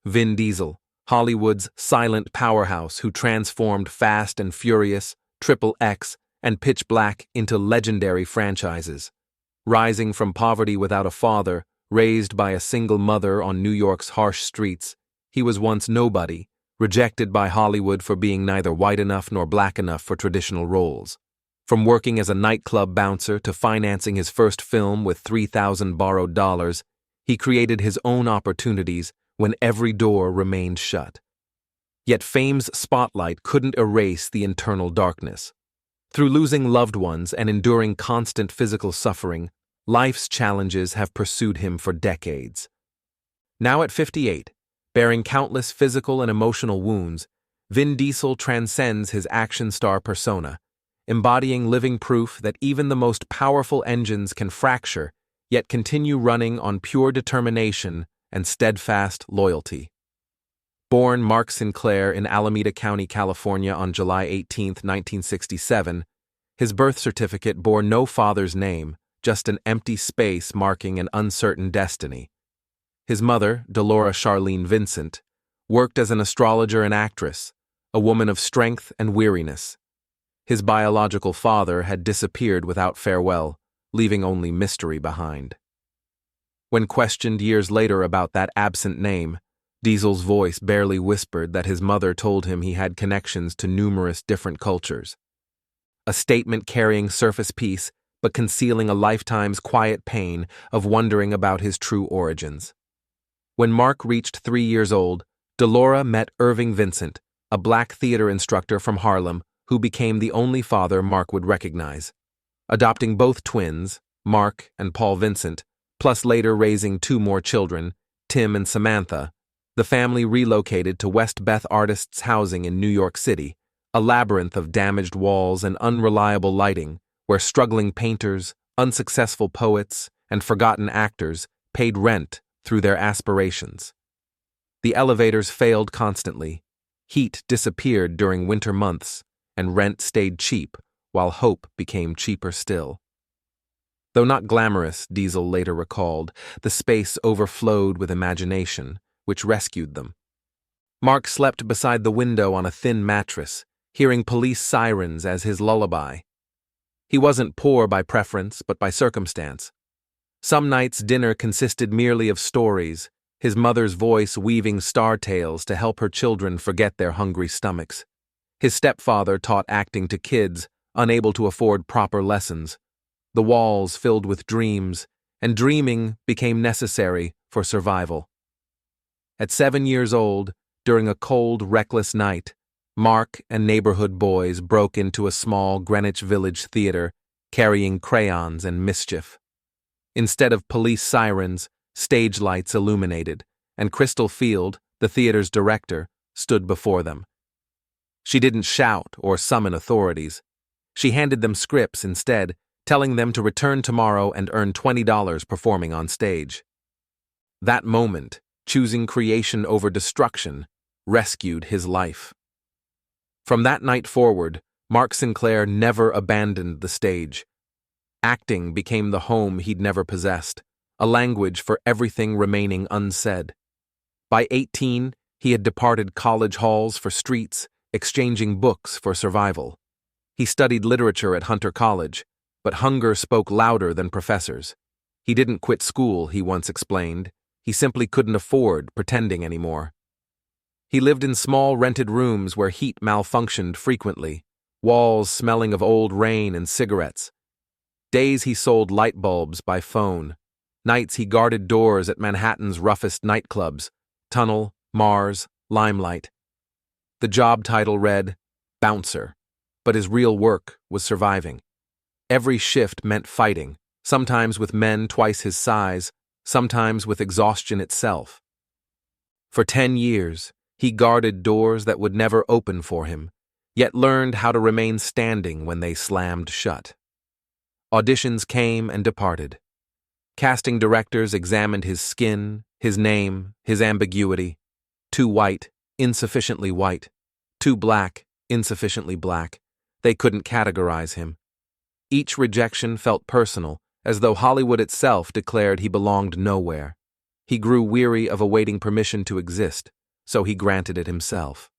Vin Diesel, Hollywood's silent powerhouse who transformed Fast and Furious, Triple X, and Pitch Black into legendary franchises. Rising from poverty without a father, raised by a single mother on New York's harsh streets, he was once nobody, rejected by Hollywood for being neither white enough nor black enough for traditional roles. From working as a nightclub bouncer to financing his first film with 3,000 borrowed dollars, he created his own opportunities when every door remained shut. Yet fame's spotlight couldn't erase the internal darkness. Through losing loved ones and enduring constant physical suffering, life's challenges have pursued him for decades. Now at 58, bearing countless physical and emotional wounds, Vin Diesel transcends his action star persona, embodying living proof that even the most powerful engines can fracture, yet continue running on pure determination and steadfast loyalty. Born Mark Sinclair in Alameda County, California on July 18, 1967, his birth certificate bore no father's name, just an empty space marking an uncertain destiny. His mother, Dolores Charlene Vincent, worked as an astrologer and actress, a woman of strength and weariness. His biological father had disappeared without farewell, leaving only mystery behind. When questioned years later about that absent name, Diesel's voice barely whispered that his mother told him he had connections to numerous different cultures. A statement carrying surface peace, but concealing a lifetime's quiet pain of wondering about his true origins. When Mark reached 3 years old, Delora met Irving Vincent, a black theater instructor from Harlem, who became the only father Mark would recognize. Adopting both twins, Mark and Paul Vincent, plus later raising 2 more children, Tim and Samantha, the family relocated to West Beth Artists Housing in New York City, a labyrinth of damaged walls and unreliable lighting, where struggling painters, unsuccessful poets, and forgotten actors paid rent through their aspirations. The elevators failed constantly, heat disappeared during winter months, and rent stayed cheap, while hope became cheaper still. Though not glamorous, Diesel later recalled, the space overflowed with imagination, which rescued them. Mark slept beside the window on a thin mattress, hearing police sirens as his lullaby. He wasn't poor by preference, but by circumstance. Some nights dinner consisted merely of stories, his mother's voice weaving star tales to help her children forget their hungry stomachs. His stepfather taught acting to kids, unable to afford proper lessons. The walls filled with dreams, and dreaming became necessary for survival. At 7 years old, during a cold, reckless night, Mark and neighborhood boys broke into a small Greenwich Village theater, carrying crayons and mischief. Instead of police sirens, stage lights illuminated, and Crystal Field, the theater's director, stood before them. She didn't shout or summon authorities. She handed them scripts instead, telling them to return tomorrow and earn $20 performing on stage. That moment, choosing creation over destruction, rescued his life. From that night forward, Mark Sinclair never abandoned the stage. Acting became the home he'd never possessed, a language for everything remaining unsaid. By 18, he had departed college halls for streets, exchanging books for survival. He studied literature at Hunter College, but hunger spoke louder than professors. He didn't quit school, he once explained. He simply couldn't afford pretending anymore. He lived in small rented rooms where heat malfunctioned frequently, walls smelling of old rain and cigarettes. Days he sold light bulbs by phone. Nights he guarded doors at Manhattan's roughest nightclubs, Tunnel, Mars, Limelight. The job title read, Bouncer, but his real work was surviving. Every shift meant fighting, sometimes with men twice his size, sometimes with exhaustion itself. For 10 years, he guarded doors that would never open for him, yet learned how to remain standing when they slammed shut. Auditions came and departed. Casting directors examined his skin, his name, his ambiguity. Too white, insufficiently white. Too black, insufficiently black. They couldn't categorize him. Each rejection felt personal, as though Hollywood itself declared he belonged nowhere. He grew weary of awaiting permission to exist, so he granted it himself.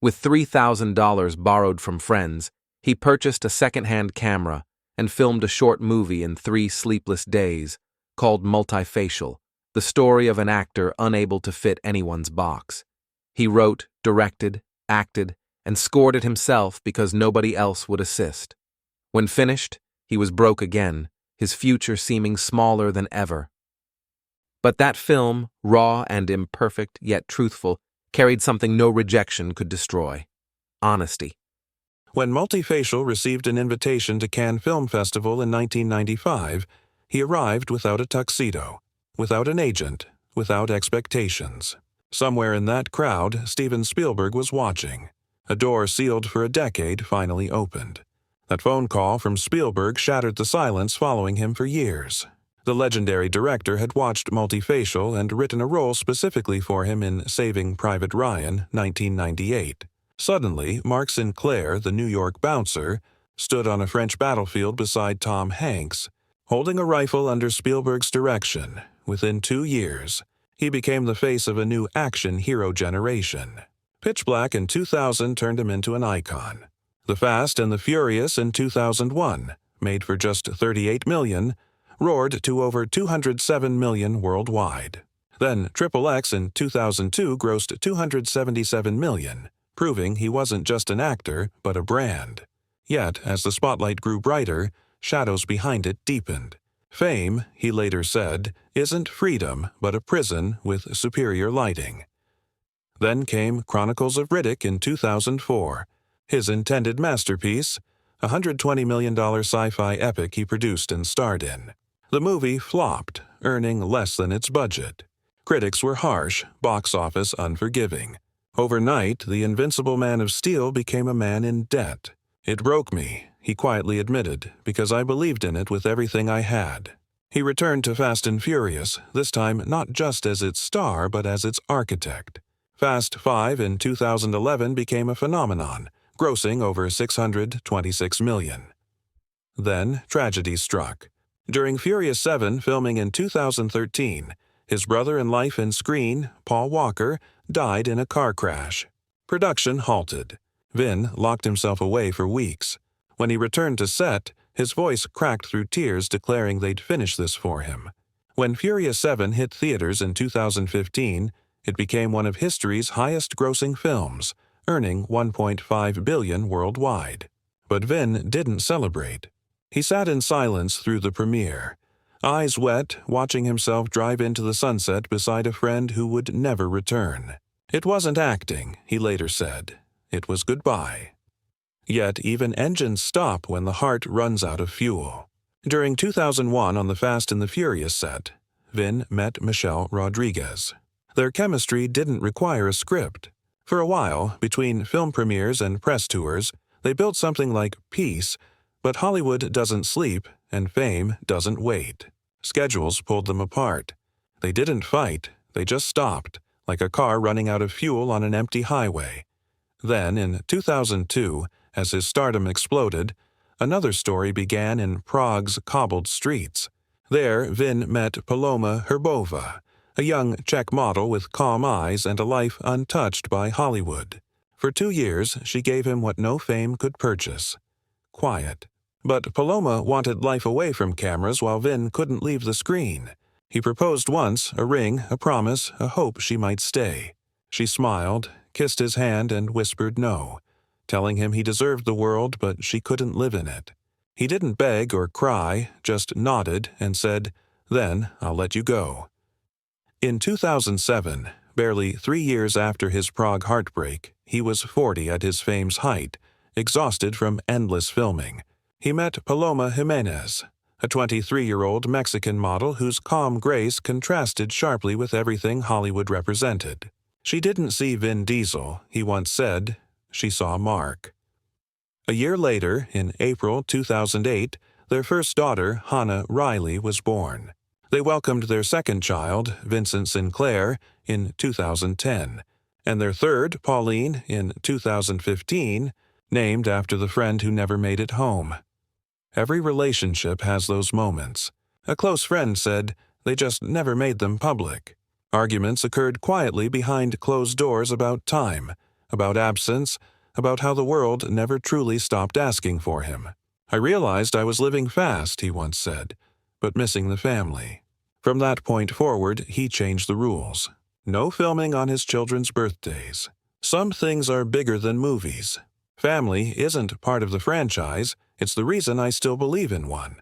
With $3,000 borrowed from friends, he purchased a second-hand camera and filmed a short movie in 3 sleepless days called Multifacial, the story of an actor unable to fit anyone's box. He wrote, directed, acted, and scored it himself because nobody else would assist. When finished, he was broke again, his future seeming smaller than ever. But that film, raw and imperfect yet truthful, carried something no rejection could destroy: honesty. When Multifacial received an invitation to Cannes Film Festival in 1995, he arrived without a tuxedo, without an agent, without expectations. Somewhere in that crowd, Steven Spielberg was watching. A door sealed for a decade finally opened. That phone call from Spielberg shattered the silence following him for years. The legendary director had watched Multifacial and written a role specifically for him in Saving Private Ryan, 1998. Suddenly, Mark Sinclair, the New York bouncer, stood on a French battlefield beside Tom Hanks, holding a rifle under Spielberg's direction. Within 2 years, he became the face of a new action hero generation. Pitch Black in 2000 turned him into an icon. The Fast and the Furious in 2001, made for just $38 million, roared to over $207 million worldwide. Then XXX in 2002 grossed $277 million, proving he wasn't just an actor, but a brand. Yet, as the spotlight grew brighter, shadows behind it deepened. Fame, he later said, isn't freedom, but a prison with superior lighting. Then came Chronicles of Riddick in 2004, his intended masterpiece, a $120 million sci-fi epic he produced and starred in. The movie flopped, earning less than its budget. Critics were harsh, box office unforgiving. Overnight, the invincible Man of Steel became a man in debt. "It broke me," he quietly admitted, "because I believed in it with everything I had." He returned to Fast and Furious, this time not just as its star but as its architect. Fast 5 in 2011 became a phenomenon, grossing over $626 million. Then tragedy struck. During Furious 7 filming in 2013, his brother in life and screen, Paul Walker, died in a car crash. Production halted. Vin locked himself away for weeks. When he returned to set, his voice cracked through tears declaring they'd finish this for him. When Furious 7 hit theaters in 2015, it became one of history's highest-grossing films, earning $1.5 billion worldwide. But Vin didn't celebrate. He sat in silence through the premiere, eyes wet, watching himself drive into the sunset beside a friend who would never return. It wasn't acting, he later said. It was goodbye. Yet even engines stop when the heart runs out of fuel. During 2001 on the Fast and the Furious set, Vin met Michelle Rodriguez. Their chemistry didn't require a script. For a while, between film premieres and press tours, they built something like peace, but Hollywood doesn't sleep and fame doesn't wait. Schedules pulled them apart. They didn't fight, they just stopped, like a car running out of fuel on an empty highway. Then, in 2002, as his stardom exploded, another story began in Prague's cobbled streets. There, Vin met Paloma Jimenez, a young Czech model with calm eyes and a life untouched by Hollywood. For 2 years, she gave him what no fame could purchase: quiet. But Paloma wanted life away from cameras while Vin couldn't leave the screen. He proposed once, a ring, a promise, a hope she might stay. She smiled, kissed his hand, and whispered no, telling him he deserved the world but she couldn't live in it. He didn't beg or cry, just nodded and said, "Then I'll let you go." In 2007, barely 3 years after his Prague heartbreak, he was 40 at his fame's height, exhausted from endless filming. He met Paloma Jimenez, a 23-year-old Mexican model whose calm grace contrasted sharply with everything Hollywood represented. She didn't see Vin Diesel, he once said, she saw Mark. A year later, in April 2008, their first daughter, Hannah Riley, was born. They welcomed their second child, Vincent Sinclair, in 2010, and their third, Pauline, in 2015, named after the friend who never made it home. Every relationship has those moments. A close friend said, They just never made them public. Arguments occurred quietly behind closed doors about time, about absence, about how the world never truly stopped asking for him. "I realized I was living fast," he once said, "but missing the family." From that point forward, he changed the rules. No filming on his children's birthdays. Some things are bigger than movies. Family isn't part of the franchise, it's the reason I still believe in one.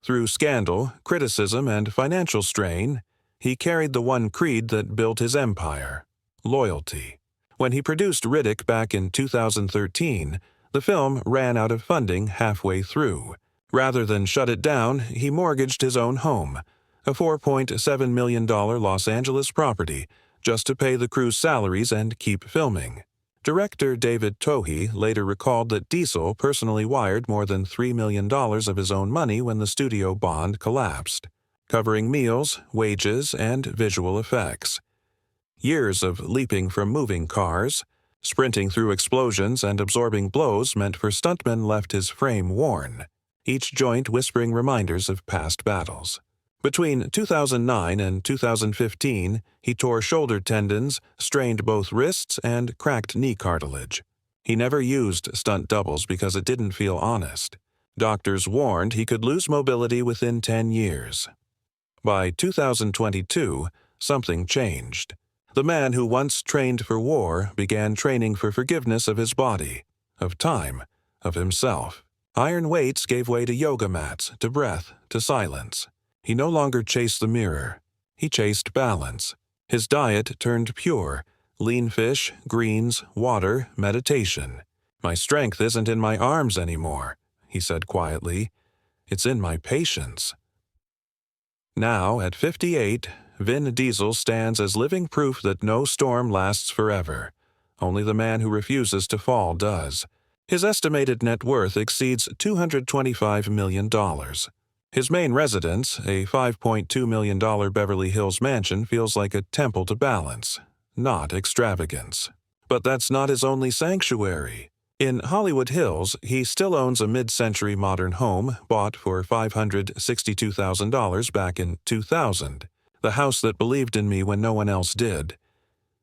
Through scandal, criticism, and financial strain, he carried the one creed that built his empire: loyalty. When he produced Riddick back in 2013, the film ran out of funding halfway through. Rather than shut it down, he mortgaged his own home, a $4.7 million Los Angeles property, just to pay the crew's salaries and keep filming. Director David Tohe later recalled that Diesel personally wired more than $3 million of his own money when the studio bond collapsed, covering meals, wages, and visual effects. Years of leaping from moving cars, sprinting through explosions, and absorbing blows meant for stuntmen left his frame worn, each joint whispering reminders of past battles. Between 2009 and 2015, he tore shoulder tendons, strained both wrists, and cracked knee cartilage. He never used stunt doubles because it didn't feel honest. Doctors warned he could lose mobility within 10 years. By 2022, something changed. The man who once trained for war began training for forgiveness of his body, of time, of himself. Iron weights gave way to yoga mats, to breath, to silence. He no longer chased the mirror. He chased balance. His diet turned pure: lean fish, greens, water, meditation. "My strength isn't in my arms anymore," he said quietly. "It's in my patience." Now, at 58, Vin Diesel stands as living proof that no storm lasts forever. Only the man who refuses to fall does. His estimated net worth exceeds $225 million. His main residence, a $5.2 million Beverly Hills mansion, feels like a temple to balance, not extravagance. But that's not his only sanctuary. In Hollywood Hills, he still owns a mid-century modern home bought for $562,000 back in 2000, the house that believed in me when no one else did.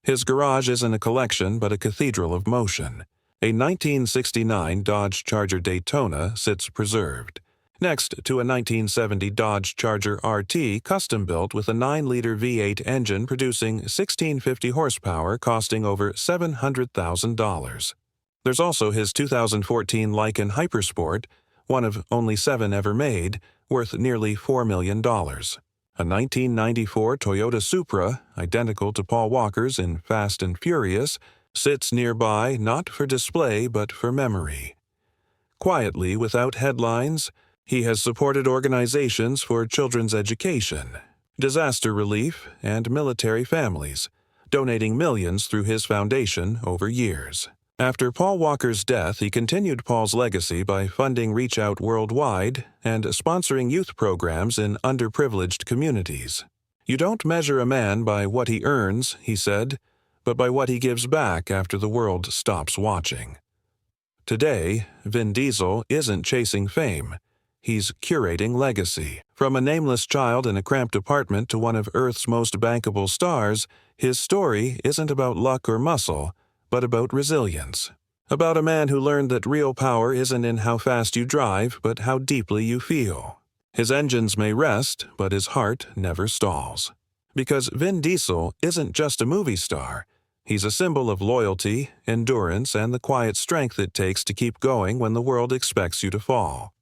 His garage isn't a collection but a cathedral of motion. A 1969 Dodge Charger Daytona sits preserved, next to a 1970 Dodge Charger RT custom-built with a 9-liter V8 engine producing 1,650 horsepower costing over $700,000. There's also his 2014 Lykan Hypersport, one of only 7 ever made, worth nearly $4 million. A 1994 Toyota Supra, identical to Paul Walker's in Fast and Furious, sits nearby not for display but for memory. Quietly, without headlines, he has supported organizations for children's education, disaster relief, and military families, donating millions through his foundation over years. After Paul Walker's death, he continued Paul's legacy by funding Reach Out Worldwide and sponsoring youth programs in underprivileged communities. "You don't measure a man by what he earns," he said, "but by what he gives back after the world stops watching." Today, Vin Diesel isn't chasing fame. He's curating legacy. From a nameless child in a cramped apartment to one of Earth's most bankable stars, his story isn't about luck or muscle, but about resilience. About a man who learned that real power isn't in how fast you drive, but how deeply you feel. His engines may rest, but his heart never stalls. Because Vin Diesel isn't just a movie star. He's a symbol of loyalty, endurance, and the quiet strength it takes to keep going when the world expects you to fall.